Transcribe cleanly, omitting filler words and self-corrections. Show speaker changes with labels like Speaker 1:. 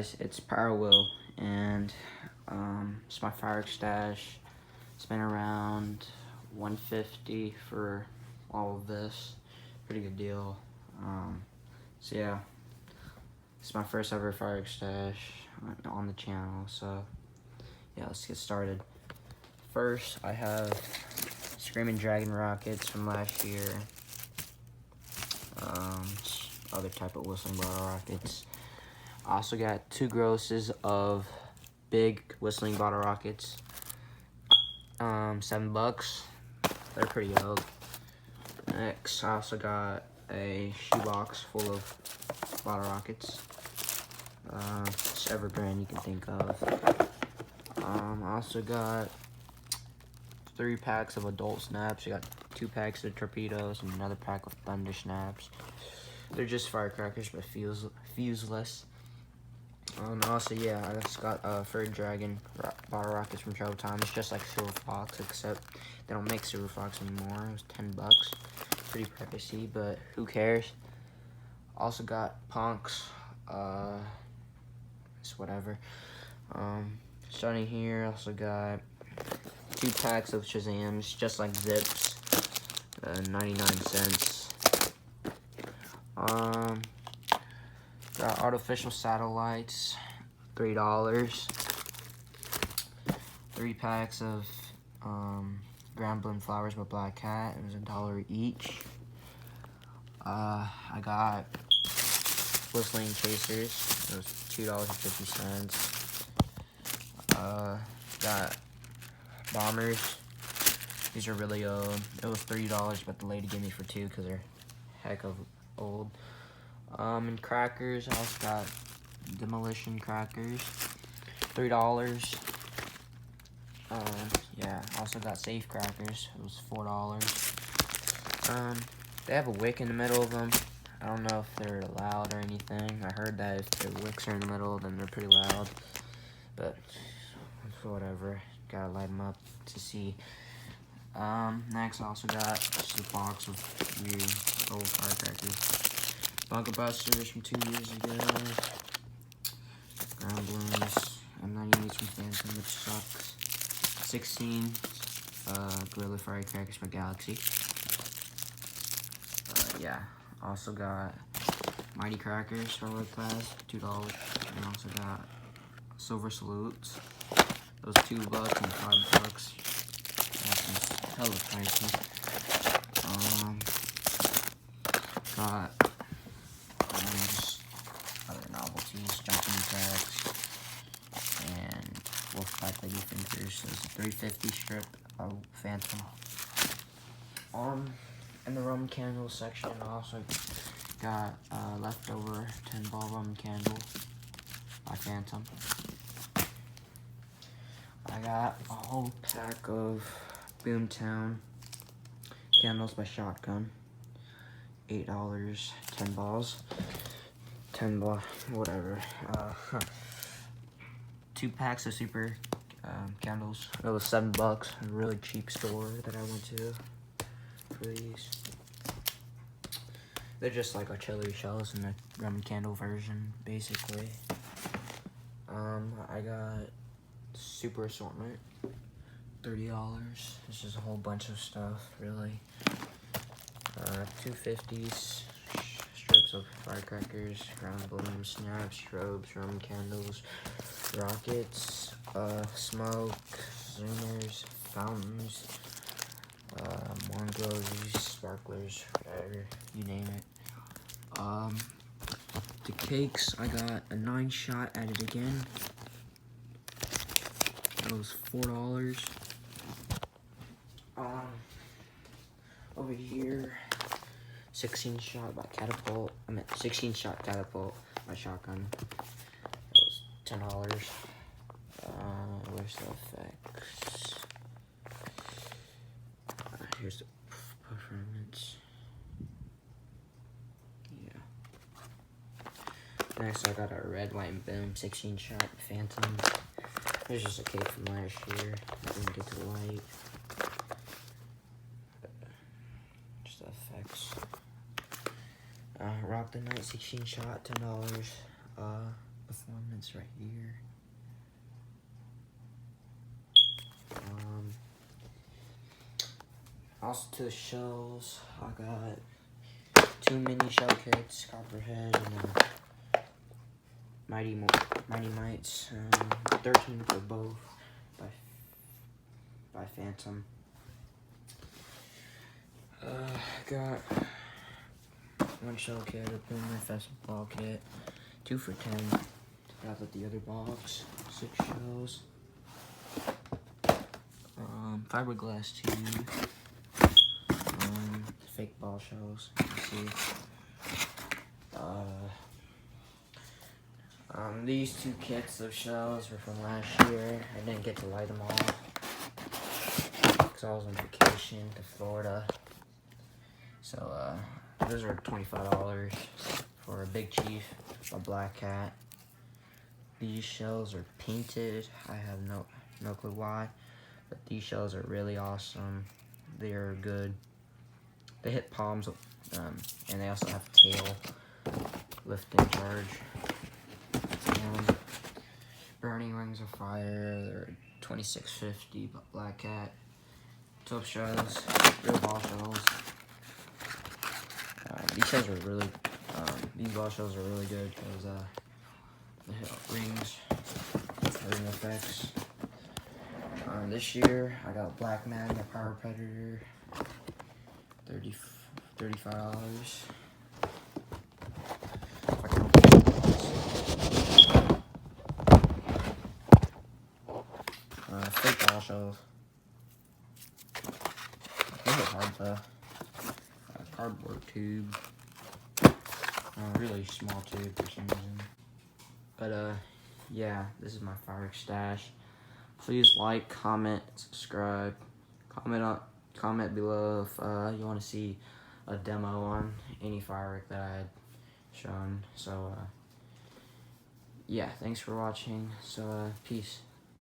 Speaker 1: It's Power and it's my Firework stash. It's been around $150 for all of this. Pretty good deal. So yeah, it's my first ever Firework stash on the channel. So yeah, let's get started. First, I have Screaming Dragon rockets from last year. Other type of whistling bottle rockets. I also got 2 grosses of big whistling bottle rockets. $7. They're pretty old. Next, I also got a shoebox full of bottle rockets. Just every brand you can think of. I also got 3 packs of adult snaps. I got 2 packs of torpedoes and another pack of thunder snaps. They're just firecrackers, but fuseless. Also, yeah, I just got Fur Dragon bottle rockets from Travel Time. It's just like Silver Fox, except they don't make Silver Fox anymore. It was $10. Pretty pricey, but who cares? Also got Punks. It's whatever. Starting here, also got 2 packs of Shazams, just like Zips, 99 cents. Got artificial satellites, $3. 3 packs of ground bloom flowers by Black Cat. It was $1 each. I got whistling chasers. It was $2.50. Got bombers. These are really old. It was $3, but the lady gave me for 2 because they're heck of old. And crackers, I also got demolition crackers, $3. Yeah, also got safe crackers. It was $4. They have a wick in the middle of them. I don't know if they're loud or anything. I heard that if the wicks are in the middle, then they're pretty loud. But whatever, gotta light them up to see. Next, I also got just a box of weird old firecrackers. Bunker Busters from 2 years ago. Ground Blooms. M98s from Phantom, which sucks. 16 Gorilla Firecrackers from Galaxy. Yeah, also got Mighty Crackers from Red Class, $2. And also got Silver Salutes. Those $2 and $5. That's hella pricey. Got just other novelties, jumping jacks, and Wolfpack Lady Fingers. There's a $3.50 strip of Phantom. In the rum candle section, I also got leftover 10-ball rum candle by Phantom. I got a whole pack of Boomtown candles by Shotgun. $8, 10 balls. 10 ball, whatever. 2 packs of super candles. It was $7. A really cheap store that I went to for these. They're just like artillery shells in the rum candle version, basically. I got super assortment, $30. This is a whole bunch of stuff, really. 250s, strips of firecrackers, ground blooms, snaps, strobes, rum candles, rockets, smoke, zoomers, fountains, more glows, sparklers, whatever, you name it. The cakes, I got a 9-shot at it again. That was $4. Over here, 16-shot by Catapult. 16-shot Catapult by Shotgun. That was $10. Where's the effects? Here's the performance. Yeah. Next, I got a red, white, and boom 16-shot Phantom. There's just a cake from last year. I didn't get to light. Just the effects. Rock the Night 16-shot, $10. performance right here. Also to the shells, I got 2 mini shell kits, Copperhead and Mighty Mites, 13 for both by Phantom. Got 1 shell kit, a Boomer Festival kit, 2 for 10. Got the other box, 6 shells. Fiberglass tube. Fake ball shells, you can see. These 2 kits of shells were from last year. I didn't get to light them all because I was on vacation to Florida. So those are $25 for a Big Chief, a Black Cat. These shells are painted. I have no clue why, but these shells are really awesome. They are good. They hit palms, and they also have tail lifting charge. Burning Rings of Fire, they're $26.50, but Black Cat. 12 shells, real ball shells. These shells are really, these ball shells are really good because they hit rings, ring effects. This year I got Black Magna Power Predator, $35. Fake ball shells. They hit hard though. Cardboard tube. Really small tube for some reason. But yeah, this is my firework stash. Please like, comment, subscribe. Comment below if you want to see a demo on any firework that I had shown. So yeah, thanks for watching. So peace.